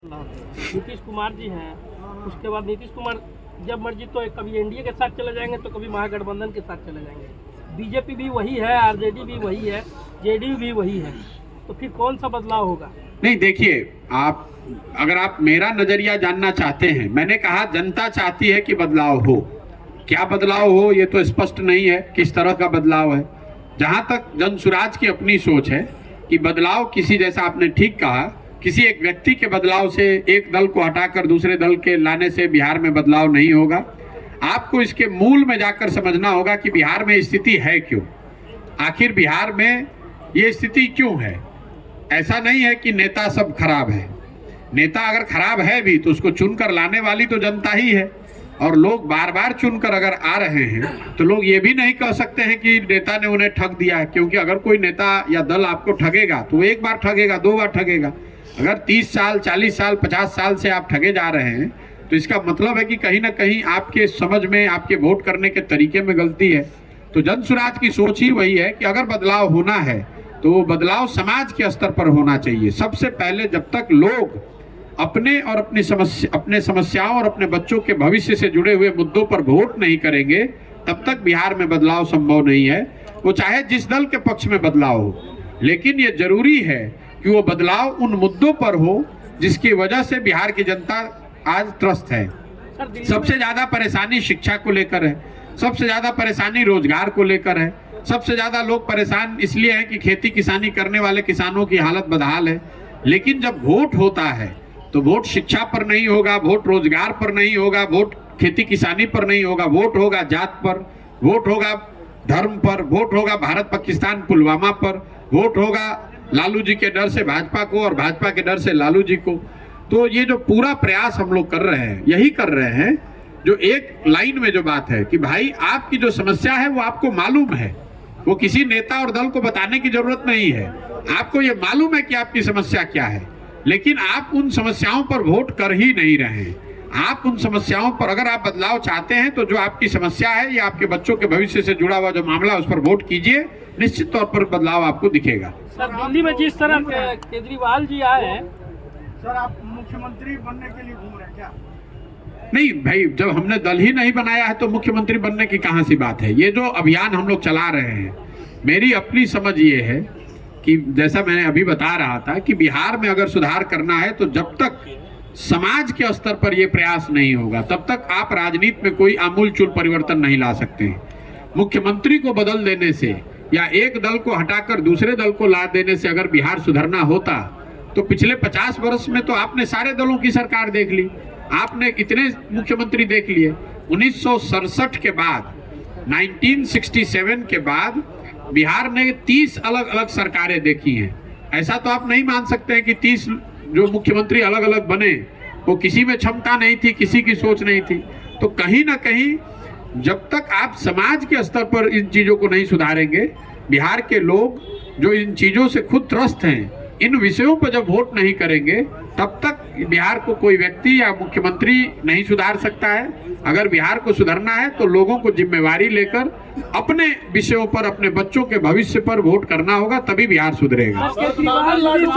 नीतीश कुमार जी हैं, उसके बाद नीतीश कुमार जब मर्जी तो कभी एनडीए के साथ चले जाएंगे तो कभी महागठबंधन के साथ चले जाएंगे। बीजेपी भी वही है, आरजेडी भी वही है, जेडीयू भी वही है, तो फिर कौन सा बदलाव होगा? नहीं, देखिए, अगर आप मेरा नजरिया जानना चाहते हैं, मैंने कहा जनता चाहती है कि बदलाव हो। क्या बदलाव हो ये तो स्पष्ट नहीं है, किस तरह का बदलाव है। जहां तक जनसुराज की अपनी सोच है कि बदलाव किसी, जैसा आपने ठीक कहा, किसी एक व्यक्ति के बदलाव से, एक दल को हटाकर दूसरे दल के लाने से बिहार में बदलाव नहीं होगा। आपको इसके मूल में जाकर समझना होगा कि बिहार में स्थिति है क्यों, आखिर बिहार में ये स्थिति क्यों है। ऐसा नहीं है कि नेता सब खराब है। नेता अगर खराब है भी तो उसको चुनकर लाने वाली तो जनता ही है, और लोग बार बार चुनकर अगर आ रहे हैं तो लोग ये भी नहीं कह सकते हैं कि नेता ने उन्हें ठग दिया है, क्योंकि अगर कोई नेता या दल आपको ठगेगा तो एक बार ठगेगा, दो बार ठगेगा। अगर 30 साल, 40 साल, 50 साल से आप ठगे जा रहे हैं तो इसका मतलब है कि कहीं ना कहीं आपके समझ में, आपके वोट करने के तरीके में गलती है। तो जनसुराज की सोच ही वही है कि अगर बदलाव होना है तो वो बदलाव समाज के स्तर पर होना चाहिए। सबसे पहले जब तक लोग अपने और अपने समस्याओं और अपने बच्चों के भविष्य से जुड़े हुए मुद्दों पर वोट नहीं करेंगे, तब तक बिहार में बदलाव संभव नहीं है। वो चाहे जिस दल के पक्ष में बदलाव हो, लेकिन ये जरूरी है कि वो बदलाव उन मुद्दों पर हो जिसकी वजह से बिहार की जनता आज त्रस्त है। सबसे ज्यादा परेशानी शिक्षा को लेकर है, सबसे ज्यादा परेशानी रोजगार को लेकर है, सबसे ज्यादा लोग परेशान इसलिए हैं कि खेती किसानी करने वाले किसानों की हालत बदहाल है। लेकिन जब वोट होता है तो वोट शिक्षा पर नहीं होगा, वोट रोजगार पर नहीं होगा, वोट खेती किसानी पर नहीं होगा, वोट होगा जात पर, वोट होगा धर्म पर, वोट होगा भारत पाकिस्तान पुलवामा पर, वोट होगा लालू जी के डर से भाजपा को और भाजपा के डर से लालू जी को। तो ये जो पूरा प्रयास हम लोग कर रहे हैं, यही कर रहे हैं जो एक लाइन में जो बात है कि भाई आपकी जो समस्या है वो आपको मालूम है, वो किसी नेता और दल को बताने की जरूरत नहीं है। आपको ये मालूम है कि आपकी समस्या क्या है, लेकिन आप उन समस्याओं पर वोट कर ही नहीं रहे हैं। आप उन समस्याओं पर, अगर आप बदलाव चाहते हैं तो जो आपकी समस्या है या आपके बच्चों के भविष्य से जुड़ा हुआ जो मामला है उस पर वोट कीजिए, निश्चित तौर पर बदलाव आपको दिखेगा। सर, दिल्ली में जिस तरह केजरीवाल जी आए हैं, सर आप मुख्यमंत्री बनने के लिए घूम रहे हैं क्या? नहीं भाई, जब हमने दल ही नहीं बनाया है तो मुख्यमंत्री बनने की कहां सी बात है। ये जो अभियान हम लोग चला रहे हैं, मेरी अपनी समझ ये है कि जैसा मैंने अभी बता रहा था कि बिहार में अगर सुधार करना है तो जब तक समाज के स्तर पर यह प्रयास नहीं होगा तब तक आप राजनीति में कोई आमूलचूल परिवर्तन नहीं ला सकते हैं। मुख्यमंत्री को बदल देने से या एक दल को हटाकर दूसरे दल को ला देने से अगर बिहार सुधरना होता तो पिछले 50 वर्ष में तो आपने सारे दलों की सरकार देख ली, आपने इतने मुख्यमंत्री देख लिए। 1967 के बाद, 1967 के बाद बिहार ने 30 अलग अलग सरकारें देखी हैं। ऐसा तो आप नहीं मान सकते हैं कि 30 जो मुख्यमंत्री अलग अलग बने वो किसी में क्षमता नहीं थी, किसी की सोच नहीं थी। तो कहीं ना कहीं जब तक आप समाज के स्तर पर इन चीजों को नहीं सुधारेंगे, बिहार के लोग जो इन चीजों से खुद त्रस्त हैं, इन विषयों पर जब वोट नहीं करेंगे तब तक बिहार को कोई व्यक्ति या मुख्यमंत्री नहीं सुधार सकता है। अगर बिहार को सुधरना है तो लोगों को जिम्मेवारी लेकर अपने विषयों पर, अपने बच्चों के भविष्य पर वोट करना होगा, तभी बिहार सुधरेगा। तमिलनाडु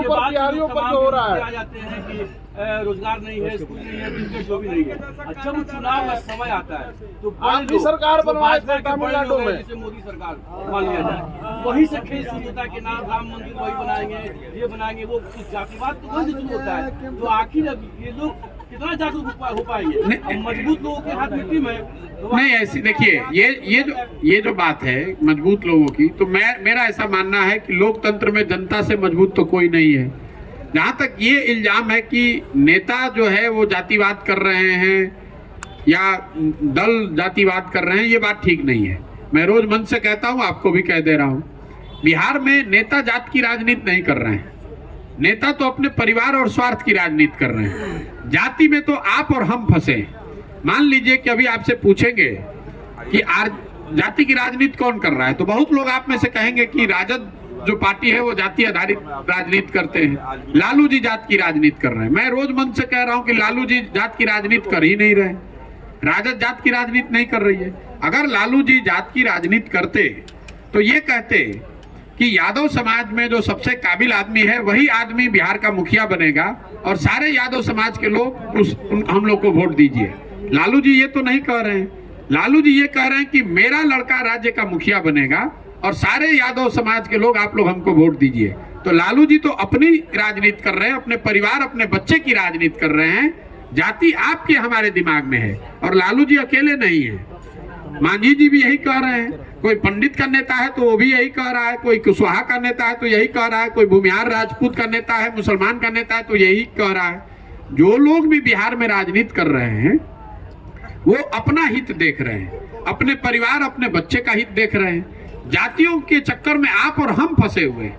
पर, बिहारियों पर जो हो रहा है, रोजगार नहीं है, स्कूल नहीं है, बिजनेस जो भी नहीं है। अच्छा, वो चुनाव का समय आता है तो आपकी सरकार बनवाए थे तमिलनाडु में, जैसे मोदी सरकार मान लिया जाए, वही से खेल शुरू होता है कि ना राम मंदिर वही बनाएंगे, ये बनाएंगे, वो जातिवाद तो वही से शुरू होता है। तो आखिर अब ये लोग कितना जागरूक हो पाएंगे? मजबूत लोगों के हाथ मिट्टी में नहीं। ऐसी देखिए, ये जो बात है मजबूत लोगों की, तो मेरा ऐसा मानना है कि लोकतंत्र में जनता से मजबूत तो कोई नहीं है। जहां तक ये इल्जाम है कि नेता जो है वो जातिवाद कर रहे हैं या दल जातिवाद कर रहे हैं, ये बात ठीक नहीं है। मैं रोज मन से कहता हूं, आपको भी कह दे रहा हूं, बिहार में नेता जात की राजनीति नहीं कर रहे हैं। नेता तो अपने परिवार और स्वार्थ की राजनीति कर रहे हैं। जाति में तो आप और हम फंसे। मान लीजिए कि अभी आपसे पूछेंगे कि जाति की राजनीति कौन कर रहा है, तो बहुत लोग आप में से कहेंगे कि राजद जो पार्टी है वो जाति आधारित राजनीति करते हैं, लालू जी जात की राजनीति कर रहे हैं। मैं रोज मन से कह रहा हूं कि लालू जी जात की राजनीति कर ही नहीं रहे, राजद जात की राजनीति नहीं कर रही है। अगर लालू जी जात की राजनीति करते तो ये कहते कि यादव समाज में जो सबसे काबिल आदमी है वही आदमी बिहार का मुखिया बनेगा और सारे यादव समाज के लोग हम लोग को वोट दीजिए। लालू जी ये तो नहीं कह रहे हैं। लालू जी ये कह रहे हैं कि मेरा लड़का राज्य का मुखिया बनेगा और सारे यादव समाज के लोग आप लोग हमको वोट दीजिए। तो लालू जी तो अपनी राजनीति कर रहे हैं, अपने परिवार अपने बच्चे की राजनीति कर रहे हैं। जाति आपके हमारे दिमाग में है और लालू जी अकेले नहीं है, मांझी जी भी यही कह रहे हैं। कोई पंडित का नेता है तो वो भी यही कह रहा है, कोई कुशवाहा का नेता है तो यही कह रहा है, कोई भूमिहार राजपूत का नेता है, मुसलमान का नेता है तो यही कह रहा है। जो लोग भी बिहार में राजनीति कर रहे हैं वो अपना हित देख रहे हैं, अपने परिवार अपने बच्चे का हित देख रहे हैं। जातियों के चक्कर में आप और हम फंसे हुए हैं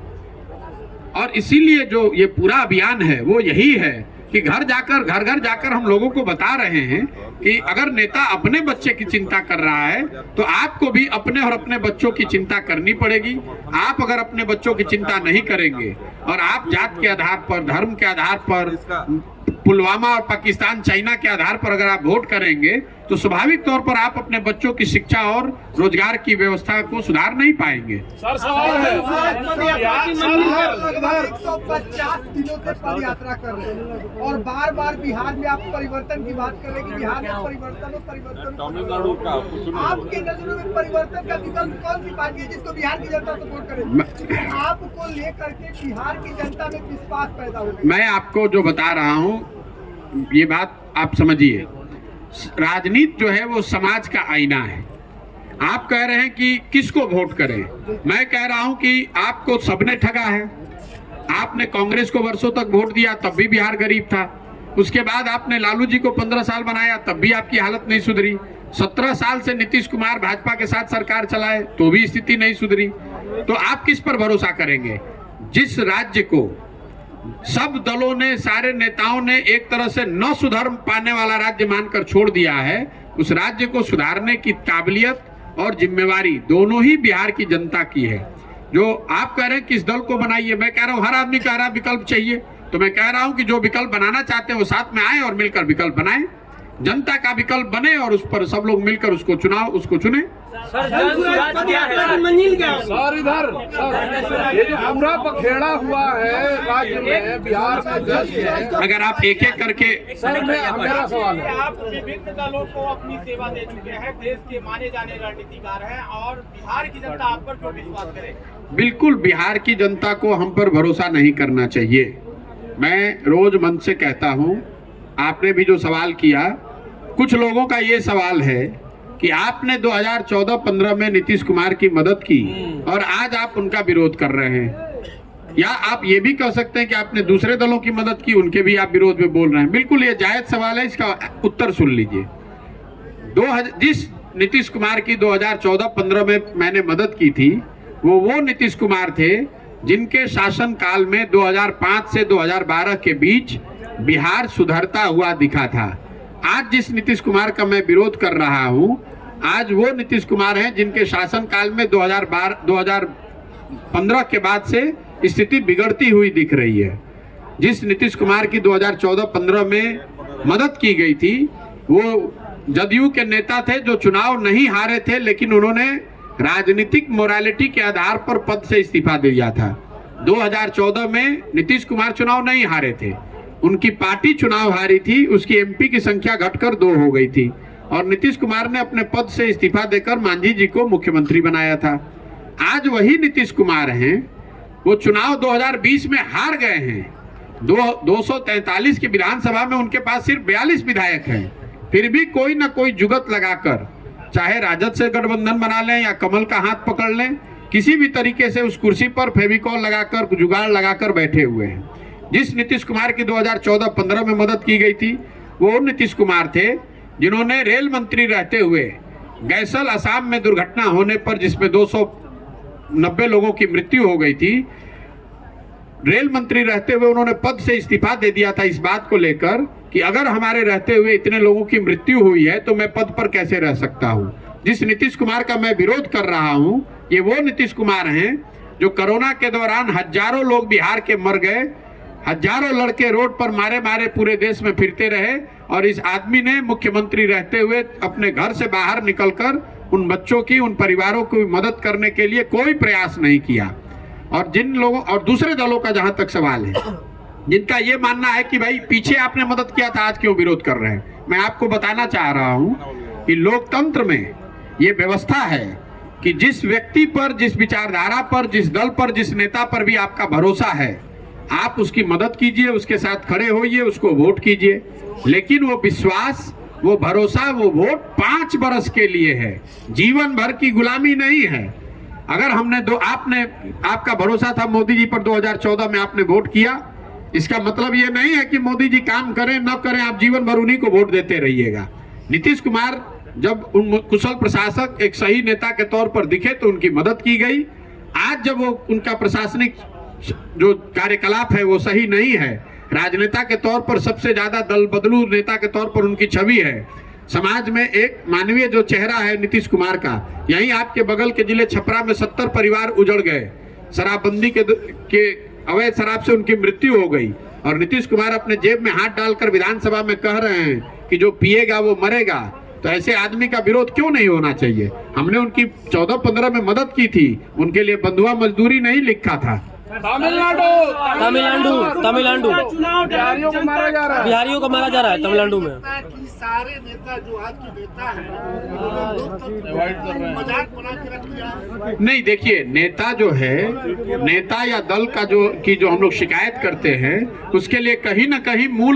और इसीलिए जो ये पूरा अभियान है वो यही है कि घर घर जाकर हम लोगों को बता रहे हैं कि अगर नेता अपने बच्चे की चिंता कर रहा है तो आपको भी अपने और अपने बच्चों की चिंता करनी पड़ेगी। आप अगर अपने बच्चों की चिंता नहीं करेंगे और आप जात के आधार पर, धर्म के आधार पर, पुलवामा और पाकिस्तान चाइना के आधार पर अगर आप वोट करेंगे तो स्वाभाविक तौर पर आप अपने बच्चों की शिक्षा और रोजगार की व्यवस्था को सुधार नहीं पाएंगे। सर सवाल है, लगभग 150 दिनों से पद यात्रा कर रहे हैं और बार बार बिहार में आप परिवर्तन की बात कर रहे हैं कि बिहार में परिवर्तन तमिलनाडु का आपके नजरों में परिवर्तन का विकल्प कौन सी पार्टी है जिसको बिहार की जनता सपोर्ट करे? आपको लेकर के बिहार की जनता में विश्वास पैदा हो? मैं आपको जो बता रहा हूँ ये बात आप समझिए। राजनीति जो है वो समाज का आईना है। आप कह रहे हैं कि किसको वोट करें, मैं कह रहा हूं कि आपको सबने ठगा है। आपने कांग्रेस को वर्षों तक वोट दिया तब भी बिहार गरीब था। उसके बाद आपने लालू जी को 15 साल बनाया तब भी आपकी हालत नहीं सुधरी। 17 साल से नीतीश कुमार भाजपा के साथ सरकार चलाए तो भी स्थिति नहीं सुधरी। तो आप किस पर भरोसा करेंगे? जिस राज्य को सब दलों ने, सारे नेताओं ने एक तरह से न सुधर पाने वाला राज्य मानकर छोड़ दिया है, उस राज्य को सुधारने की काबिलियत और जिम्मेवारी दोनों ही बिहार की जनता की है। जो आप कह रहे हैं किस दल को बनाइए, मैं कह रहा हूं हर आदमी कह रहा है विकल्प चाहिए, तो मैं कह रहा हूं कि जो विकल्प बनाना चाहते हैं वो साथ में आए और मिलकर विकल्प बनाएं। जनता का विकल्प बने और उस पर सब लोग मिलकर उसको चुने। सर इधर ये जो पूरा पखेड़ा हुआ है राज्य में, बिहार में जश्न है। अगर आप एक एक करके सर मेरा सवाल है, आप विभिन्न दलों को अपनी सेवा दे चुके हैं, देश के माने जाने रणनीतिकार हैं और बिहार की जनता आप पर क्यों विश्वास करे? बिल्कुल बिहार की जनता को हम पर भरोसा नहीं करना चाहिए। मैं रोज मन से कहता हूं, आपने भी जो सवाल किया, कुछ लोगों का ये सवाल है कि आपने 2014-15 में नीतीश कुमार की मदद की और आज आप उनका विरोध कर रहे हैं। या आप ये भी कह सकते हैं कि आपने दूसरे दलों की मदद की, उनके भी आप विरोध में बोल रहे हैं। बिल्कुल ये जायज सवाल है, इसका उत्तर सुन लीजिए। जिस नीतीश कुमार की 2014-15 में मैंने मदद की थी वो नीतीश कुमार थे जिनके शासन काल में 2005 से 2012 के बीच बिहार सुधरता हुआ दिखा था। आज जिस नीतीश कुमार का मैं विरोध कर रहा हूं, आज वो नीतीश कुमार हैं जिनके शासन काल में 2015 के बाद से स्थिति बिगड़ती हुई दिख रही है। जिस नीतीश कुमार की 2014-15 में मदद की गई थी वो जदयू के नेता थे जो चुनाव नहीं हारे थे, लेकिन उन्होंने राजनीतिक मोरालिटी के आधार पर पद से इस्तीफा दिया था। 2014 में नीतीश कुमार चुनाव नहीं हारे थे, उनकी पार्टी चुनाव हारी थी, उसकी एमपी की संख्या घटकर 2 हो गई थी और नीतीश कुमार ने अपने पद से इस्तीफा देकर मांझी जी को मुख्यमंत्री बनाया था। आज वही नीतीश कुमार हैं, वो चुनाव 2020 में हार गए हैं। 243 की विधानसभा में उनके पास सिर्फ 42 विधायक हैं, फिर भी कोई ना कोई जुगत लगाकर, चाहे राजद से गठबंधन बना लें या कमल का हाथ पकड़ लें, किसी भी तरीके से उस कुर्सी पर फेविकॉल लगाकर, जुगाड़ लगाकर बैठे हुए हैं। जिस नीतीश कुमार की 2014-15 में मदद की गई थी वो नीतीश कुमार थे जिन्होंने रेल मंत्री रहते हुए गैसल असम में दुर्घटना होने पर, जिसमें 290 लोगों की मृत्यु हो गई थी, रेल मंत्री रहते हुए उन्होंने पद से इस्तीफा दे दिया था इस बात को लेकर कि अगर हमारे रहते हुए इतने लोगों की मृत्यु हुई है तो मैं पद पर कैसे रह सकता हूं। जिस नीतीश कुमार का मैं विरोध कर रहा हूं, ये वो नीतीश कुमार हैं जो कोरोना के दौरान हजारों लोग बिहार के मर गए, हजारों लड़के रोड पर मारे मारे पूरे देश में फिरते रहे और इस आदमी ने मुख्यमंत्री रहते हुए अपने घर से बाहर निकलकर उन बच्चों की, उन परिवारों की मदद करने के लिए कोई प्रयास नहीं किया। और जिन लोगों और दूसरे दलों का जहां तक सवाल है, जिनका ये मानना है कि भाई पीछे आपने मदद किया था, आज क्यों विरोध कर रहे हैं, मैं आपको बताना चाह रहा हूं कि लोकतंत्र में ये व्यवस्था है कि जिस व्यक्ति पर, जिस विचारधारा पर, जिस दल पर, जिस नेता पर भी आपका भरोसा है, आप उसकी मदद कीजिए, उसके साथ खड़े होइए, उसको वोट कीजिए। लेकिन वो विश्वास, वो भरोसा, वो वोट 5 बरस के लिए है, जीवन भर की गुलामी नहीं है। अगर आपका भरोसा था मोदी जी पर 2014 में, आपने वोट किया, इसका मतलब ये नहीं है कि मोदी जी काम करें न करें, आप जीवन भर उन्हीं को वोट देते रहिएगा। नीतीश कुमार जब उन कुशल प्रशासक, एक सही नेता के तौर पर दिखे तो उनकी मदद की गई। आज जब वो उनका प्रशासनिक जो कार्यकलाप है वो सही नहीं है, राजनेता के तौर पर सबसे ज्यादा दल बदलू नेता के तौर पर उनकी छवि है, समाज में एक मानवीय जो चेहरा है नीतीश कुमार का, यहीं आपके बगल के जिले छपरा में 70 परिवार उजड़ गए, शराबबंदी के अवैध शराब से उनकी मृत्यु हो गई, और नीतीश कुमार अपने जेब में हाथ डालकर विधानसभा में कह रहे हैं कि जो पिएगा वो मरेगा। तो ऐसे आदमी का विरोध क्यों नहीं होना चाहिए? हमने उनकी 14-15 में मदद की थी, उनके लिए बंधुआ मजदूरी नहीं लिखा था। तमिलनाडु बिहारियों को मारा जा रहा है तमिलनाडु में। सारे नेता जो आज के नेता हैं, मजाक बना के रख दिया। नहीं, देखिए, नेता जो है, नेता या दल का जो हम लोग शिकायत करते हैं, उसके लिए कहीं ना कहीं मूल